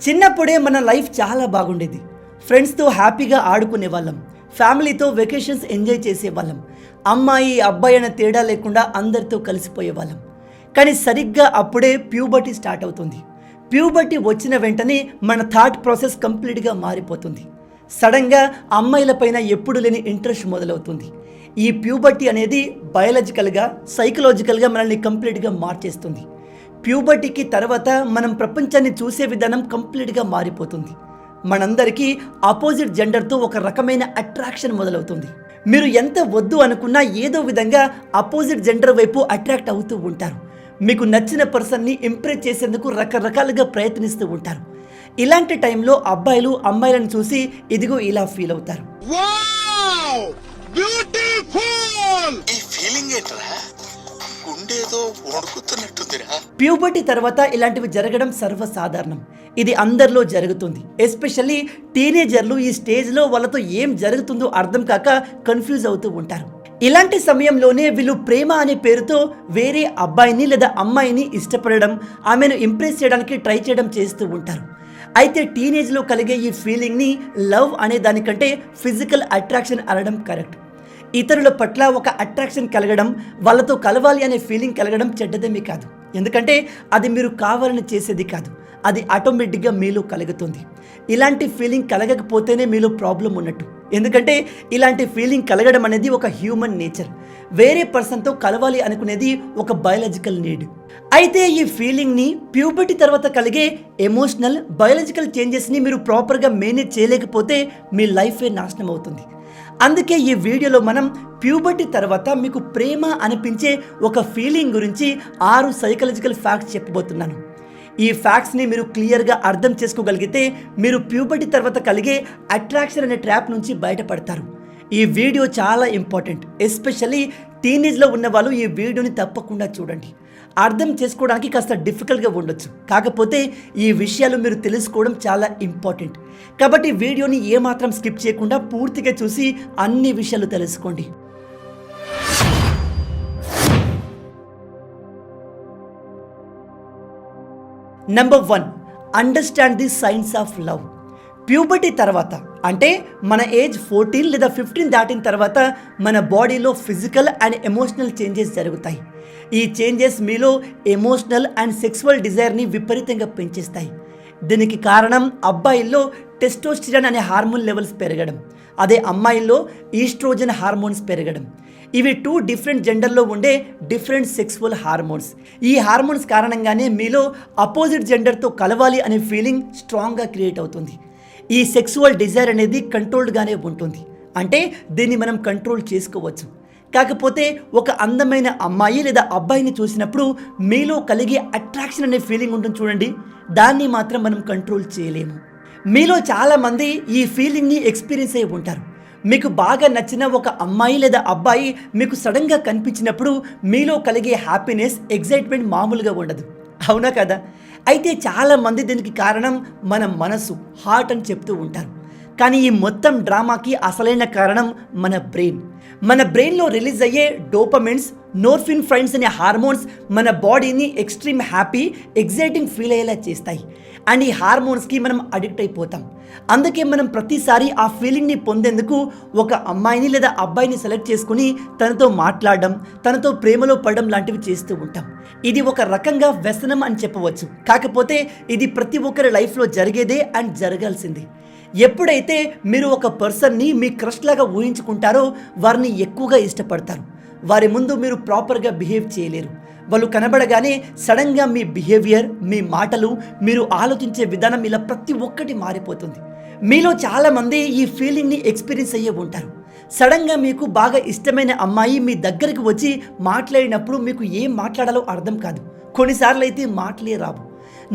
చిన్నప్పుడే మన లైఫ్ చాలా బాగుండేది. ఫ్రెండ్స్తో హ్యాపీగా ఆడుకునే వాళ్ళం, ఫ్యామిలీతో వెకేషన్స్ ఎంజాయ్ చేసేవాళ్ళం, అమ్మాయి అబ్బాయి అనే తేడా లేకుండా అందరితో కలిసిపోయే వాళ్ళం. కానీ సరిగ్గా అప్పుడే ప్యూబర్టీ స్టార్ట్ అవుతుంది. ప్యూబర్టీ వచ్చిన వెంటనే మన థాట్ ప్రాసెస్ కంప్లీట్గా మారిపోతుంది. సడన్గా అమ్మాయిలపైన ఎప్పుడు లేని ఇంట్రెస్ట్ మొదలవుతుంది. ఈ ప్యూబర్టీ అనేది బయాలజికల్గా సైకలాజికల్గా మనల్ని కంప్లీట్గా మార్చేస్తుంది. ప్యూబర్టీకి తర్వాత మనం ప్రపంచాన్ని చూసే విధానం కంప్లీట్గా మారిపోతుంది. మనందరికీ ఆపోజిట్ జెండర్తో ఒక రకమైన అట్రాక్షన్ మొదలవుతుంది. మీరు ఎంత వద్దు అనుకున్నా ఏదో విధంగా ఆపోజిట్ జెండర్ వైపు అట్రాక్ట్ అవుతూ ఉంటారు. మీకు నచ్చిన పర్సన్ని ఇంప్రెస్ చేసేందుకు రకరకాలుగా ప్రయత్నిస్తూ ఉంటారు. ఇలాంటి టైంలో అబ్బాయిలు అమ్మాయిలను చూసి ఇదిగో ఇలా ఫీల్ అవుతారు. ప్యూబర్టీ తర్వాత ఇలాంటివి జరగడం సర్వసాధారణం. ఇది అందరిలో జరుగుతుంది. ఎస్పెషల్లీ టీనేజర్లు ఈ స్టేజ్లో వాళ్ళతో ఏం జరుగుతుందో అర్థం కాక కన్ఫ్యూజ్ అవుతూ ఉంటారు. ఇలాంటి సమయంలోనే వీళ్ళు ప్రేమ అనే పేరుతో వేరే అబ్బాయిని లేదా అమ్మాయిని ఇష్టపడడం, ఆమెను ఇంప్రెస్ చేయడానికి ట్రై చేయడం చేస్తూ ఉంటారు. అయితే టీనేజ్లో కలిగే ఈ ఫీలింగ్ని లవ్ అనే దానికంటే ఫిజికల్ అట్రాక్షన్ అనడం కరెక్ట్. ఇతరుల పట్ల ఒక అట్రాక్షన్ కలగడం, వాళ్ళతో కలవాలి అనే ఫీలింగ్ కలగడం చెడ్డదేమీ కాదు. ఎందుకంటే అది మీరు కావాలని చేసేది కాదు, అది ఆటోమేటిక్గా మీలో కలుగుతుంది. ఇలాంటి ఫీలింగ్ కలగకపోతేనే మీలో ప్రాబ్లం ఉన్నట్టు. ఎందుకంటే ఇలాంటి ఫీలింగ్ కలగడం అనేది ఒక హ్యూమన్ నేచర్. వేరే పర్సన్తో కలవాలి అనుకునేది ఒక బయాలజికల్ నీడ్. అయితే ఈ ఫీలింగ్ని ప్యూబర్టీ తర్వాత కలిగే ఎమోషనల్ బయాలజికల్ చేంజెస్ని మీరు ప్రాపర్గా మేనేజ్ చేయలేకపోతే మీ లైఫే నాశనం అవుతుంది. అందుకే ఈ వీడియోలో మనం ప్యూబర్టీ తర్వాత మీకు ప్రేమ అనిపించే ఒక ఫీలింగ్ గురించి 6 సైకలాజికల్ ఫ్యాక్ట్స్ చెప్పబోతున్నాను. ఈ ఫ్యాక్ట్స్ని మీరు క్లియర్గా అర్థం చేసుకోగలిగితే మీరు ప్యూబర్టీ తర్వాత కలిగే అట్రాక్షన్ అనే ట్రాప్ నుంచి బయటపడతారు. ఈ వీడియో చాలా ఇంపార్టెంట్. ఎస్పెషల్లీ టీనేజ్లో ఉన్న వాళ్ళు ఈ వీడియోని తప్పకుండా చూడండి. అర్థం చేసుకోవడానికి కాస్త డిఫికల్ట్గా ఉండొచ్చు, కాకపోతే ఈ విషయాలు మీరు తెలుసుకోవడం చాలా ఇంపార్టెంట్. కాబట్టి వీడియోని ఏమాత్రం స్కిప్ చేయకుండా పూర్తిగా చూసి అన్ని విషయాలు తెలుసుకోండి. Number 1, understand the science of love. Puberty తర్వాత అంటే మన ఏజ్ 14 లేదా 15 దాటిన తర్వాత మన బాడీలో ఫిజికల్ అండ్ ఎమోషనల్ చేంజెస్ జరుగుతాయి. ఈ చేంజెస్ మీలో ఎమోషనల్ అండ్ సెక్సువల్ డిజైర్ని విపరీతంగా పెంచేస్తాయి. దీనికి కారణం అబ్బాయిల్లో టెస్టోస్టిరాన్ అనే హార్మోన్ లెవెల్స్ పెరగడం, అదే అమ్మాయిల్లో ఈస్ట్రోజన్ హార్మోన్స్ పెరగడం. ఇవి 2 డిఫరెంట్ జెండర్లో ఉండే డిఫరెంట్ సెక్సువల్ హార్మోన్స్. ఈ హార్మోన్స్ కారణంగానే మీలో అపోజిట్ జెండర్తో కలవాలి అనే ఫీలింగ్ స్ట్రాంగ్గా క్రియేట్ అవుతుంది. ఈ సెక్సువల్ డిజైర్ అనేది కంట్రోల్డ్గానే ఉంటుంది, అంటే దీన్ని మనం కంట్రోల్ చేసుకోవచ్చు. కాకపోతే ఒక అందమైన అమ్మాయి లేదా అబ్బాయిని చూసినప్పుడు మీలో కలిగే అట్రాక్షన్ అనే ఫీలింగ్ ఉంటుంది చూడండి, దాన్ని మాత్రం మనం కంట్రోల్ చేయలేము. మీలో చాలామంది ఈ ఫీలింగ్ని ఎక్స్పీరియన్స్ అయి ఉంటారు. మీకు బాగా నచ్చిన ఒక అమ్మాయి లేదా అబ్బాయి మీకు సడన్గా కనిపించినప్పుడు మీలో కలిగే హ్యాపీనెస్, ఎగ్జైట్మెంట్ మామూలుగా ఉండదు, అవునా కదా? అయితే చాలామంది దీనికి కారణం మన మనసు, హార్ట్ అని చెప్తూ ఉంటారు. కానీ ఈ మొత్తం డ్రామాకి అసలైన కారణం మన బ్రెయిన్. మన బ్రెయిన్లో రిలీజ్ అయ్యే డోపమిన్స్, నోర్ఫిన్ఫ్రైన్స్ అనే హార్మోన్స్ మన బాడీని ఎక్స్ట్రీమ్ హ్యాపీ, ఎగ్జైటింగ్ ఫీల్ అయ్యేలా చేస్తాయి. అండ్ ఈ హార్మోన్స్కి మనం అడిక్ట్ అయిపోతాం. అందుకే మనం ప్రతిసారి ఆ ఫీలింగ్ని పొందేందుకు ఒక అమ్మాయిని లేదా అబ్బాయిని సెలెక్ట్ చేసుకుని తనతో మాట్లాడడం, తనతో ప్రేమలో పడడం లాంటివి చేస్తూ ఉంటాం. ఇది ఒక రకంగా వ్యసనం అని చెప్పవచ్చు. కాకపోతే ఇది ప్రతి ఒక్కరి లైఫ్లో జరిగేదే అండ్ జరగాల్సింది. ఎప్పుడైతే మీరు ఒక పర్సన్ని మీ క్రష్ లాగా ఊహించుకుంటారో వారిని ఎక్కువగా ఇష్టపడతారు. వారి ముందు మీరు ప్రాపర్గా బిహేవ్ చేయలేరు. వాళ్ళు కనబడగానే సడన్గా మీ బిహేవియర్, మీ మాటలు, మీరు ఆలోచించే విధానం ఇలా ప్రతి ఒక్కటి మారిపోతుంది. మీలో చాలామంది ఈ ఫీలింగ్ని ఎక్స్పీరియన్స్ అయ్యే ఉంటారు. సడన్గా మీకు బాగా ఇష్టమైన అమ్మాయి మీ దగ్గరికి వచ్చి మాట్లాడినప్పుడు మీకు ఏం మాట్లాడాలో అర్థం కాదు. కొన్నిసార్లు అయితే మాటలే రావు.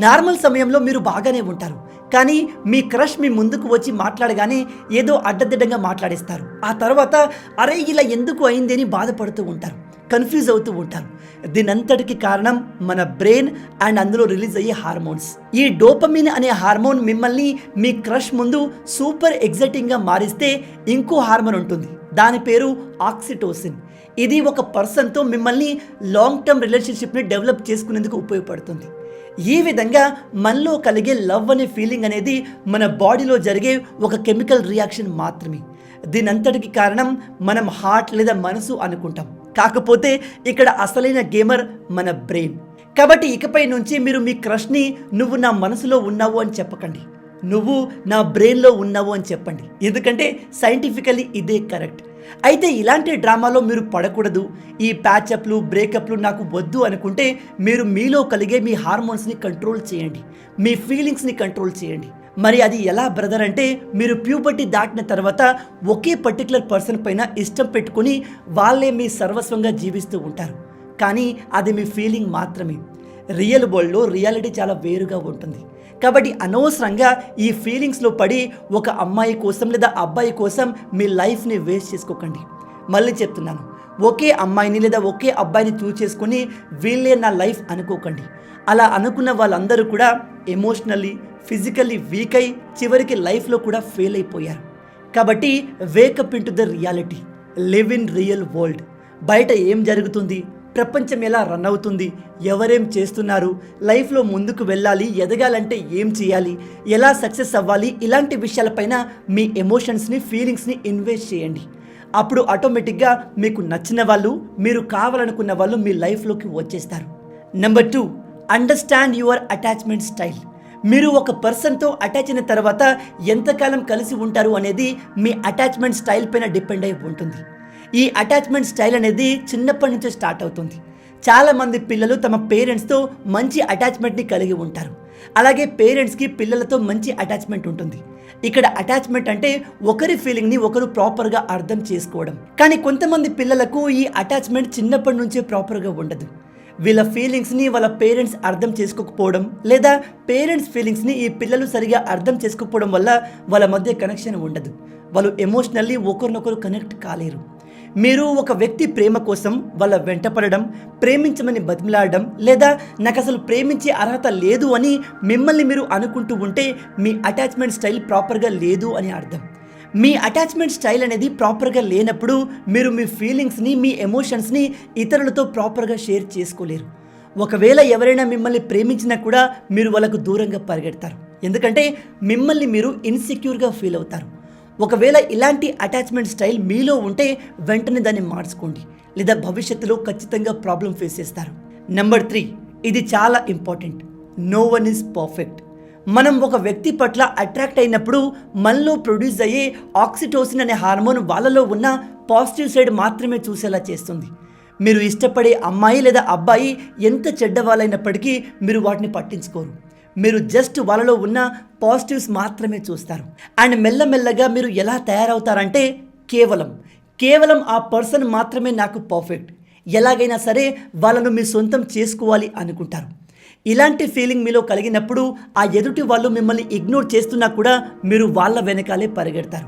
నార్మల్ సమయంలో మీరు బాగానే ఉంటారు, కానీ మీ క్రష్ మీ ముందుకు వచ్చి మాట్లాడగానే ఏదో అడ్డదిడ్డంగా మాట్లాడేస్తారు. ఆ తర్వాత అరే ఇలా ఎందుకు అయింది అని బాధపడుతూ ఉంటారు, కన్ఫ్యూజ్ అవుతూ ఉంటారు. దీనంతటికి కారణం మన బ్రెయిన్ అండ్ అందులో రిలీజ్ అయ్యే హార్మోన్స్. ఈ డోపమిన్ అనే హార్మోన్ మిమ్మల్ని మీ క్రష్ ముందు సూపర్ ఎగ్జైటింగ్గా మారిస్తే ఇంకో హార్మోన్ ఉంటుంది, దాని పేరు ఆక్సిటోసిన్. ఇది ఒక పర్సన్తో మిమ్మల్ని లాంగ్ టర్మ్ రిలేషన్షిప్ని డెవలప్ చేసుకునేందుకు ఉపయోగపడుతుంది. ఈ విధంగా మనలో కలిగే లవ్ అనే ఫీలింగ్ అనేది మన బాడీలో జరిగే ఒక కెమికల్ రియాక్షన్ మాత్రమే. దీనంతటికి కారణం మనం హార్ట్ లేదా మనసు అనుకుంటాం. కాకపోతే ఇక్కడ అసలైన గేమర్ మన బ్రెయిన్. కాబట్టి ఇకపై నుంచి మీరు మీ క్రష్ని నువ్వు నా మనసులో ఉన్నావు అని చెప్పకండి, నువ్వు నా బ్రెయిన్లో ఉన్నావు అని చెప్పండి. ఎందుకంటే సైంటిఫికల్లీ ఇదే కరెక్ట్. అయితే ఇలాంటి డ్రామాలో మీరు పడకూడదు. ఈ ప్యాచప్లు బ్రేకప్లు నాకు వద్దు అనుకుంటే మీరు మీలో కలిగే మీ హార్మోన్స్ని కంట్రోల్ చేయండి, మీ ఫీలింగ్స్ని కంట్రోల్ చేయండి. మరి అది ఎలా బ్రదర్ అంటే, మీరు ప్యూబర్టీ దాటిన తర్వాత ఒకే పర్టికులర్ పర్సన్ పైన ఇష్టం పెట్టుకుని వాళ్ళే మీ సర్వస్వంగా జీవిస్తూ ఉంటారు. కానీ అది మీ ఫీలింగ్ మాత్రమే. రియల్ వరల్డ్లో రియాలిటీ చాలా వేరుగా ఉంటుంది. కాబట్టి అనవసరంగా ఈ ఫీలింగ్స్లో పడి ఒక అమ్మాయి కోసం లేదా అబ్బాయి కోసం మీ లైఫ్ని వేస్ట్ చేసుకోకండి. మళ్ళీ చెప్తున్నాను, ఒకే అమ్మాయిని లేదా ఒకే అబ్బాయిని చూస్ చేసుకుని వీళ్ళే నా లైఫ్ అనుకోకండి. అలా అనుకున్న వాళ్ళందరూ కూడా ఎమోషనల్లీ ఫిజికల్లీ వీక్ అయి చివరికి లైఫ్లో కూడా ఫెయిల్ అయిపోయారు. కాబట్టి wake up in to the reality, live in real world. బయట ఏం జరుగుతుంది, ప్రపంచం ఎలా రన్ అవుతుంది, ఎవరేం చేస్తున్నారు, లైఫ్లో ముందుకు వెళ్ళాలి, ఎదగాలంటే ఏం చేయాలి, ఎలా సక్సెస్ అవ్వాలి, ఇలాంటి విషయాలపైన మీ ఎమోషన్స్ని ఫీలింగ్స్ని ఇన్వెస్ట్ చేయండి. అప్పుడు ఆటోమేటిక్గా మీకు నచ్చిన వాళ్ళు, మీరు కావాలనుకున్న వాళ్ళు మీ లైఫ్లోకి వచ్చేస్తారు. Number 2, understand your attachment style. మీరు ఒక పర్సన్తో అటాచ్ అయిన తర్వాత ఎంతకాలం కలిసి ఉంటారు అనేది మీ అటాచ్మెంట్ స్టైల్ పైన డిపెండ్ అయి ఉంటుంది. ఈ అటాచ్మెంట్ స్టైల్ అనేది చిన్నప్పటి నుంచే స్టార్ట్ అవుతుంది. చాలామంది పిల్లలు తమ పేరెంట్స్తో మంచి అటాచ్మెంట్ని కలిగి ఉంటారు. అలాగే పేరెంట్స్కి పిల్లలతో మంచి అటాచ్మెంట్ ఉంటుంది. ఇక్కడ అటాచ్మెంట్ అంటే ఒకరి ఫీలింగ్ని ఒకరు ప్రాపర్గా అర్థం చేసుకోవడం. కానీ కొంతమంది పిల్లలకు ఈ అటాచ్మెంట్ చిన్నప్పటి నుంచే ప్రాపర్గా ఉండదు. వీళ్ళ ఫీలింగ్స్ని వాళ్ళ పేరెంట్స్ అర్థం చేసుకోకపోవడం లేదా పేరెంట్స్ ఫీలింగ్స్ని ఈ పిల్లలు సరిగా అర్థం చేసుకోకపోవడం వల్ల వాళ్ళ మధ్య కనెక్షన్ ఉండదు. వాళ్ళు ఎమోషనల్లీ ఒకరినొకరు కనెక్ట్ కాలేరు. మీరు ఒక వ్యక్తి ప్రేమ కోసం వాళ్ళ వెంట పడడం, ప్రేమించమని బతిమిలాడడం లేదా నాకు అసలు ప్రేమించే అర్హత లేదు అని మిమ్మల్ని మీరు అనుకుంటూ ఉంటే మీ అటాచ్మెంట్ స్టైల్ ప్రాపర్గా లేదు అని అర్థం. మీ అటాచ్మెంట్ స్టైల్ అనేది ప్రాపర్గా లేనప్పుడు మీరు మీ ఫీలింగ్స్ని మీ ఎమోషన్స్ని ఇతరులతో ప్రాపర్గా షేర్ చేసుకోలేరు. ఒకవేళ ఎవరైనా మిమ్మల్ని ప్రేమించినా కూడా మీరు వాళ్ళకు దూరంగా పరిగెడతారు. ఎందుకంటే మిమ్మల్ని మీరు ఇన్సెక్యూర్గా ఫీల్ అవుతారు. ఒకవేళ ఇలాంటి అటాచ్మెంట్ స్టైల్ మీలో ఉంటే వెంటనే దాన్ని మార్చుకోండి, లేదా భవిష్యత్తులో ఖచ్చితంగా ప్రాబ్లం ఫేస్ చేస్తారు. నెంబర్ 3, ఇది చాలా important. No one is perfect. మనం ఒక వ్యక్తి పట్ల అట్రాక్ట్ అయినప్పుడు మనలో ప్రొడ్యూస్ అయ్యే ఆక్సిటోసిన్ అనే హార్మోన్ వాళ్ళలో ఉన్న పాజిటివ్ సైడ్ మాత్రమే చూసేలా చేస్తుంది. మీరు ఇష్టపడే అమ్మాయి లేదా అబ్బాయి ఎంత చెడ్డవాళ్ళైనప్పటికీ మీరు వాటిని పట్టించుకోరు. మీరు జస్ట్ వాళ్ళలో ఉన్న పాజిటివ్స్ మాత్రమే చూస్తారు. అండ్ మెల్లమెల్లగా మీరు ఎలా తయారవుతారంటే కేవలం ఆ పర్సన్ మాత్రమే నాకు పర్ఫెక్ట్, ఎలాగైనా సరే వాళ్ళను మీ సొంతం చేసుకోవాలి అనుకుంటారు. ఇలాంటి ఫీలింగ్ మీలో కలిగినప్పుడు ఆ ఎదుటి వాళ్ళు మిమ్మల్ని ఇగ్నోర్ చేస్తున్నా కూడా మీరు వాళ్ళ వెనకాలే పరిగెడతారు.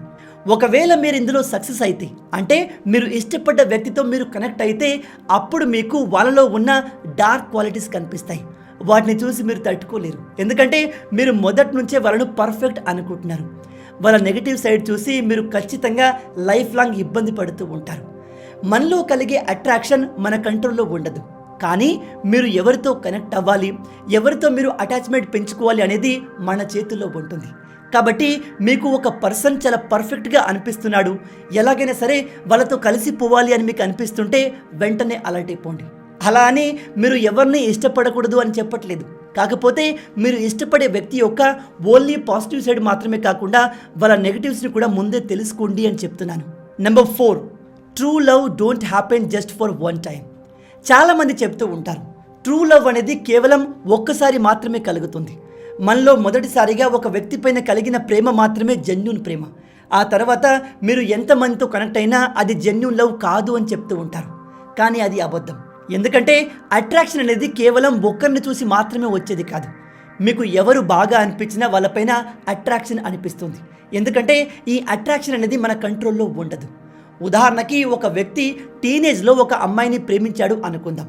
ఒకవేళ మీరు ఇందులో సక్సెస్ అయితే, అంటే మీరు ఇష్టపడ్డ వ్యక్తితో మీరు కనెక్ట్ అయితే, అప్పుడు మీకు వాళ్ళలో ఉన్న డార్క్ క్వాలిటీస్ కనిపిస్తాయి. వాటిని చూసి మీరు తట్టుకోలేరు. ఎందుకంటే మీరు మొదటి నుంచే వాళ్ళను పర్ఫెక్ట్ అనుకుంటున్నారు. వాళ్ళ నెగిటివ్ సైడ్ చూసి మీరు ఖచ్చితంగా లైఫ్ లాంగ్ ఇబ్బంది పడుతూ ఉంటారు. మనలో కలిగే అట్రాక్షన్ మన కంట్రోల్లో ఉండదు. కానీ మీరు ఎవరితో కనెక్ట్ అవ్వాలి, ఎవరితో మీరు అటాచ్మెంట్ పెంచుకోవాలి అనేది మన చేతుల్లో ఉంటుంది. కాబట్టి మీకు ఒక పర్సన్ చాలా పర్ఫెక్ట్గా అనిపిస్తున్నాడు, ఎలాగైనా సరే వాళ్ళతో కలిసిపోవాలి అని మీకు అనిపిస్తుంటే వెంటనే అలర్ట్ అయిపోండి. అలా అని మీరు ఎవరిని ఇష్టపడకూడదు అని చెప్పట్లేదు. కాకపోతే మీరు ఇష్టపడే వ్యక్తి యొక్క ఓన్లీ పాజిటివ్ సైడ్ మాత్రమే కాకుండా వాళ్ళ నెగిటివ్స్ని కూడా ముందే తెలుసుకోండి అని చెప్తున్నాను. Number 4, true love don't happen just for one time. చాలామంది చెప్తూ ఉంటారు, ట్రూ లవ్ అనేది కేవలం ఒక్కసారి మాత్రమే కలుగుతుంది. మనలో మొదటిసారిగా ఒక వ్యక్తి పైన కలిగిన ప్రేమ మాత్రమే జెన్యూన్ ప్రేమ. ఆ తర్వాత మీరు ఎంతమందితో కనెక్ట్ అయినా అది జెన్యూన్ లవ్ కాదు అని చెప్తూ ఉంటారు. కానీ అది అబద్ధం. ఎందుకంటే అట్రాక్షన్ అనేది కేవలం ఒక్కరిని చూసి మాత్రమే వచ్చేది కాదు. మీకు ఎవరు బాగా అనిపించినా వాళ్ళపైన అట్రాక్షన్ అనిపిస్తుంది. ఎందుకంటే ఈ అట్రాక్షన్ అనేది మన కంట్రోల్లో ఉండదు. ఉదాహరణకి ఒక వ్యక్తి టీనేజ్లో ఒక అమ్మాయిని ప్రేమించాడు అనుకుందాం.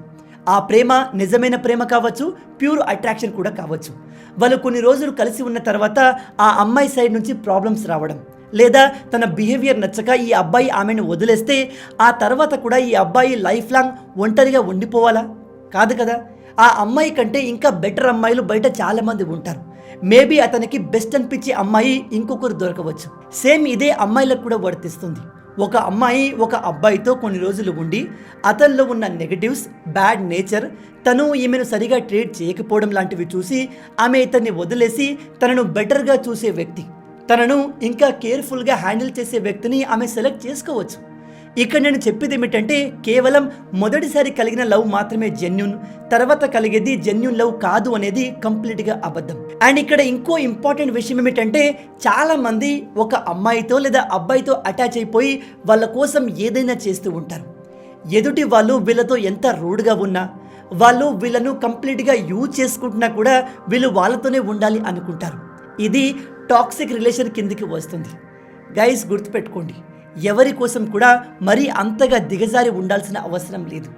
ఆ ప్రేమ నిజమైన ప్రేమ కావచ్చు, ప్యూర్ అట్రాక్షన్ కూడా కావచ్చు. వాళ్ళు కొన్ని రోజులు కలిసి ఉన్న తర్వాత ఆ అమ్మాయి సైడ్ నుంచి ప్రాబ్లమ్స్ రావడం, లేదా తన బిహేవియర్ నచ్చక ఈ అబ్బాయి ఆమెను వదిలేస్తే ఆ తర్వాత కూడా ఈ అబ్బాయి లైఫ్ లాంగ్ ఒంటరిగా ఉండిపోవాలా? కాదు కదా. ఆ అమ్మాయి కంటే ఇంకా బెటర్ అమ్మాయిలు బయట చాలామంది ఉంటారు. మేబీ అతనికి బెస్ట్ అనిపించే అమ్మాయి ఇంకొకరు దొరకవచ్చు. సేమ్ ఇదే అమ్మాయిలకు కూడా వర్తిస్తుంది. ఒక అమ్మాయి ఒక అబ్బాయితో కొన్ని రోజులు ఉండి అతనిలో ఉన్న నెగటివ్స్, బ్యాడ్ నేచర్, తను ఈమెను సరిగా ట్రీట్ చేయకపోవడం లాంటివి చూసి ఆమె ఇతన్ని వదిలేసి తనను బెటర్గా చూసే వ్యక్తి, తనను ఇంకా కేర్ఫుల్గా హ్యాండిల్ చేసే వ్యక్తిని ఆమె సెలెక్ట్ చేసుకోవచ్చు. ఇక్కడ నేను చెప్పేది ఏమిటంటే కేవలం మొదటిసారి కలిగిన లవ్ మాత్రమే జెన్యూన్, తర్వాత కలిగేది జెన్యూన్ లవ్ కాదు అనేది కంప్లీట్గా అబద్ధం. అండ్ ఇక్కడ ఇంకో ఇంపార్టెంట్ విషయం ఏమిటంటే చాలామంది ఒక అమ్మాయితో లేదా అబ్బాయితో అటాచ్ అయిపోయి వాళ్ళ కోసం ఏదైనా చేస్తూ ఉంటారు. ఎదుటి వాళ్ళు వీళ్ళతో ఎంత రూడ్గా ఉన్నా, వాళ్ళు వీళ్ళను కంప్లీట్గా యూజ్ చేసుకుంటున్నా కూడా వీళ్ళు వాళ్ళతోనే ఉండాలి అనుకుంటారు. ఇది టాక్సిక్ రిలేషన్ కిందికి వస్తుంది. గైస్ గుర్తుపెట్టుకోండి, ఎవరి కోసం కూడా మరీ అంతగా దిగజారి ఉండాల్సిన అవసరం లేదు.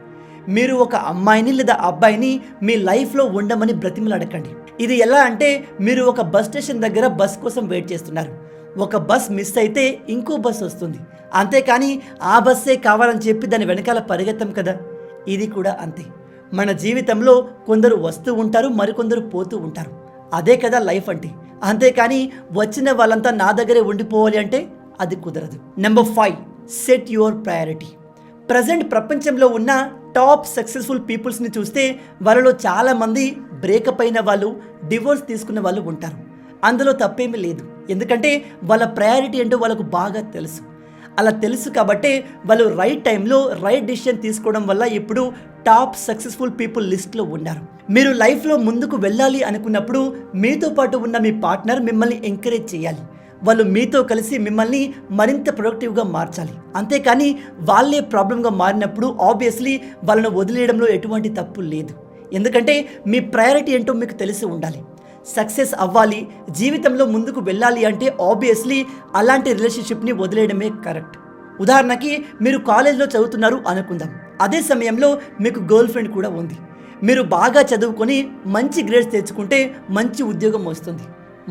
మీరు ఒక అమ్మాయిని లేదా అబ్బాయిని మీ లైఫ్లో ఉండమని బ్రతిమలాడకండి. ఇది ఎలా అంటే మీరు ఒక బస్ స్టేషన్ దగ్గర బస్ కోసం వెయిట్ చేస్తున్నారు. ఒక బస్ మిస్ అయితే ఇంకో బస్ వస్తుంది, అంతేకాని ఆ బస్సే కావాలని చెప్పి దాని వెనకాల పరిగెత్తం కదా. ఇది కూడా అంతే. మన జీవితంలో కొందరు వస్తూ ఉంటారు, మరికొందరు పోతూ ఉంటారు. అదే కదా లైఫ్ అంటే. అంతేకాని వచ్చిన వాళ్ళంతా నా దగ్గరే ఉండిపోవాలి అంటే అది కుదరదు. Number 5, set your priority. Present ప్రపంచంలో ఉన్న టాప్ సక్సెస్ఫుల్ పీపుల్స్ని చూస్తే వాళ్ళలో చాలామంది బ్రేకప్ అయిన వాళ్ళు, డివోర్స్ తీసుకున్న వాళ్ళు ఉంటారు. అందులో తప్పేమీ లేదు, ఎందుకంటే వాళ్ళ ప్రయారిటీ ఏంటో వాళ్ళకు బాగా తెలుసు. అలా తెలుసు కాబట్టే వాళ్ళు రైట్ టైంలో రైట్ డిసిషన్ తీసుకోవడం వల్ల ఇప్పుడు టాప్ సక్సెస్ఫుల్ పీపుల్ లిస్ట్లో ఉన్నారు. మీరు లైఫ్లో ముందుకు వెళ్ళాలి అనుకున్నప్పుడు మీతో పాటు ఉన్న మీ పార్ట్నర్ మిమ్మల్ని ఎంకరేజ్ చేయాలి. వాళ్ళు మీతో కలిసి మిమ్మల్ని మరింత ప్రొడక్టివ్గా మార్చాలి. అంతేకాని వాళ్ళే ప్రాబ్లంగా మారినప్పుడు ఆబ్వియస్లీ వాళ్ళను వదిలేయడంలో ఎటువంటి తప్పు లేదు. ఎందుకంటే మీ ప్రయారిటీ ఏంటో మీకు తెలిసి ఉండాలి. సక్సెస్ అవ్వాలి, జీవితంలో ముందుకు వెళ్ళాలి అంటే ఆబ్వియస్లీ అలాంటి రిలేషన్షిప్ని వదిలేయడమే కరెక్ట్. ఉదాహరణకి మీరు కాలేజ్లో చదువుతున్నారు అనుకుందాం. అదే సమయంలో మీకు గర్ల్ ఫ్రెండ్ కూడా ఉంది. మీరు బాగా చదువుకొని మంచి గ్రేడ్స్ తెచ్చుకుంటే మంచి ఉద్యోగం వస్తుంది.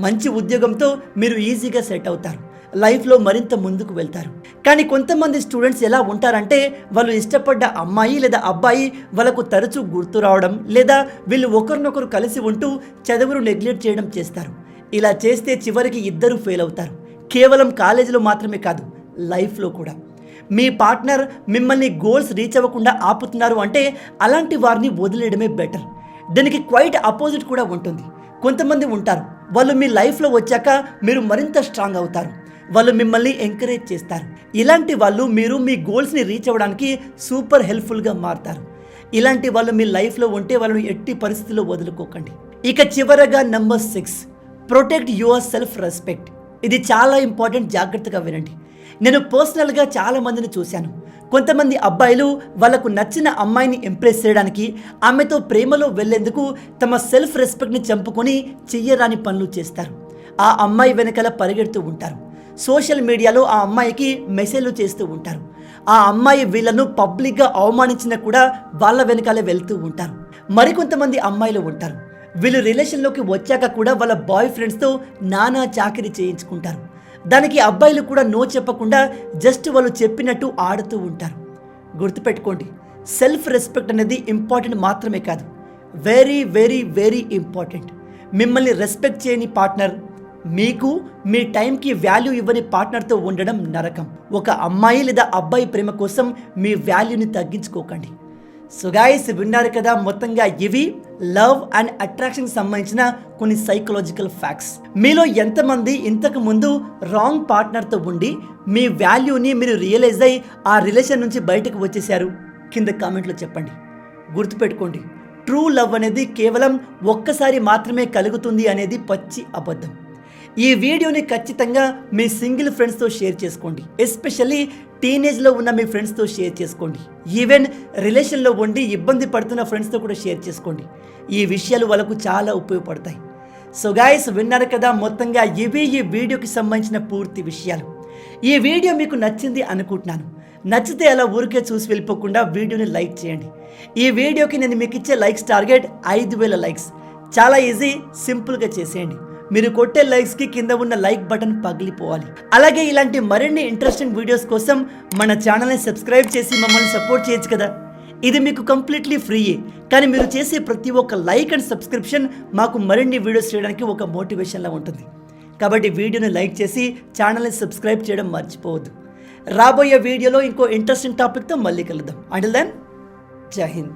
మంచి ఉద్యోగంతో మీరు ఈజీగా సెట్ అవుతారు, లైఫ్లో మరింత ముందుకు వెళ్తారు. కానీ కొంతమంది స్టూడెంట్స్ ఎలా ఉంటారంటే వాళ్ళు ఇష్టపడ్డ అమ్మాయి లేదా అబ్బాయి వాళ్ళకు తరచూ గుర్తు రావడం, లేదా వీళ్ళు ఒకరినొకరు కలిసి ఉంటూ చదువును నెగ్లెక్ట్ చేయడం చేస్తారు. ఇలా చేస్తే చివరికి ఇద్దరు ఫెయిల్ అవుతారు. కేవలం కాలేజీలో మాత్రమే కాదు, లైఫ్లో కూడా. మీ పార్ట్నర్ మిమ్మల్ని గోల్స్ రీచ్ అవ్వకుండా ఆపుతున్నారు అంటే అలాంటి వారిని వదిలేయడమే బెటర్. దీనికి క్వైట్ అపోజిట్ కూడా ఉంటుంది. కొంతమంది ఉంటారు, వాళ్ళు మీ లైఫ్లో వచ్చాక మీరు మరింత స్ట్రాంగ్ అవుతారు, వాళ్ళు మిమ్మల్ని ఎంకరేజ్ చేస్తారు. ఇలాంటి వాళ్ళు మీరు మీ గోల్స్ని రీచ్ అవ్వడానికి సూపర్ హెల్ప్ఫుల్గా మారుతారు. ఇలాంటి వాళ్ళు మీ లైఫ్లో ఉంటే వాళ్ళని ఎట్టి పరిస్థితుల్లో వదులుకోకండి. ఇక చివరగా number 6, protect your self respect. ఇది చాలా ఇంపార్టెంట్, జాగ్రత్తగా వినండి. నేను పర్సనల్గా చాలామందిని చూశాను. కొంతమంది అబ్బాయిలు వాళ్ళకు నచ్చిన అమ్మాయిని ఇంప్రెస్ చేయడానికి, ఆమెతో ప్రేమలో వెళ్లేందుకు తమ సెల్ఫ్ రెస్పెక్ట్ని చంపుకొని చెయ్యరాని పనులు చేస్తారు. ఆ అమ్మాయి వెనకాల పరిగెడుతూ ఉంటారు. సోషల్ మీడియాలో ఆ అమ్మాయికి మెసేజ్లు చేస్తూ ఉంటారు. ఆ అమ్మాయి వీళ్ళను పబ్లిక్గా అవమానించినా కూడా వాళ్ళ వెనకాలే వెళ్తూ ఉంటారు. మరికొంతమంది అమ్మాయిలు ఉంటారు, వీళ్ళు రిలేషన్లోకి వచ్చాక కూడా వాళ్ళ బాయ్ ఫ్రెండ్స్తో నానా చాకరీ చేయించుకుంటారు. దానికి అబ్బాయిలు కూడా నో చెప్పకుండా జస్ట్ వాళ్ళు చెప్పినట్టు ఆడుతూ ఉంటారు. గుర్తుపెట్టుకోండి, సెల్ఫ్ రెస్పెక్ట్ అనేది ఇంపార్టెంట్ మాత్రమే కాదు, వెరీ వెరీ వెరీ ఇంపార్టెంట్. మిమ్మల్ని రెస్పెక్ట్ చేయని పార్ట్నర్, మీకు మీ టైంకి వాల్యూ ఇవ్వని పార్ట్నర్తో ఉండడం నరకం. ఒక అమ్మాయి లేదా అబ్బాయి ప్రేమ కోసం మీ వాల్యూని తగ్గించుకోకండి. సో గైస్, విన్నారు కదా, మొత్తంగా ఇవి లవ్ అండ్ అట్రాక్షన్కి సంబంధించిన కొన్ని సైకలాజికల్ ఫ్యాక్ట్స్. మీలో ఎంతమంది ఇంతకు ముందు రాంగ్ పార్ట్నర్తో ఉండి మీ వాల్యూని మీరు రియలైజ్ అయ్యి ఆ రిలేషన్ నుంచి బయటకు వచ్చేసారు? కింద కామెంట్లో చెప్పండి. గుర్తుపెట్టుకోండి, ట్రూ లవ్ అనేది కేవలం ఒక్కసారి మాత్రమే కలుగుతుంది అనేది పచ్చి అబద్ధం. ఈ వీడియోని ఖచ్చితంగా మీ సింగిల్ ఫ్రెండ్స్తో షేర్ చేసుకోండి. ఎస్పెషల్లీ టీనేజ్లో ఉన్న మీ ఫ్రెండ్స్తో షేర్ చేసుకోండి. ఈవెన్ రిలేషన్లో ఉండి ఇబ్బంది పడుతున్న ఫ్రెండ్స్తో కూడా షేర్ చేసుకోండి. ఈ విషయాలు వాళ్ళకు చాలా ఉపయోగపడతాయి. సో గైస్, విన్నారు కదా, మొత్తంగా ఇవి ఈ వీడియోకి సంబంధించిన పూర్తి విషయాలు. ఈ వీడియో మీకు నచ్చింది అనుకుంటున్నాను. నచ్చితే అలా ఊరికే చూసి వెళ్ళిపోకుండా వీడియోని లైక్ చేయండి. ఈ వీడియోకి నేను మీకు ఇచ్చే లైక్స్ టార్గెట్ 5000 లైక్స్. చాలా ఈజీ, సింపుల్గా చేసేయండి. మీరు కొట్టే లైక్స్కి కింద ఉన్న లైక్ బటన్ పగిలిపోవాలి. అలాగే ఇలాంటి మరిన్ని ఇంట్రెస్టింగ్ వీడియోస్ కోసం మన ఛానల్ని సబ్స్క్రైబ్ చేసి మమ్మల్ని సపోర్ట్ చేయొచ్చు కదా. ఇది మీకు కంప్లీట్లీ ఫ్రీయే, కానీ మీరు చేసే ప్రతి ఒక్క లైక్ అండ్ సబ్స్క్రిప్షన్ మాకు మరిన్ని వీడియోస్ చేయడానికి ఒక మోటివేషన్లా ఉంటుంది. కాబట్టి వీడియోని లైక్ చేసి ఛానల్ని సబ్స్క్రైబ్ చేయడం మర్చిపోవద్దు. రాబోయే వీడియోలో ఇంకో ఇంట్రెస్టింగ్ టాపిక్తో మళ్ళీ కలుద్దాం. అంటిల్ దెన్, జై హింద్.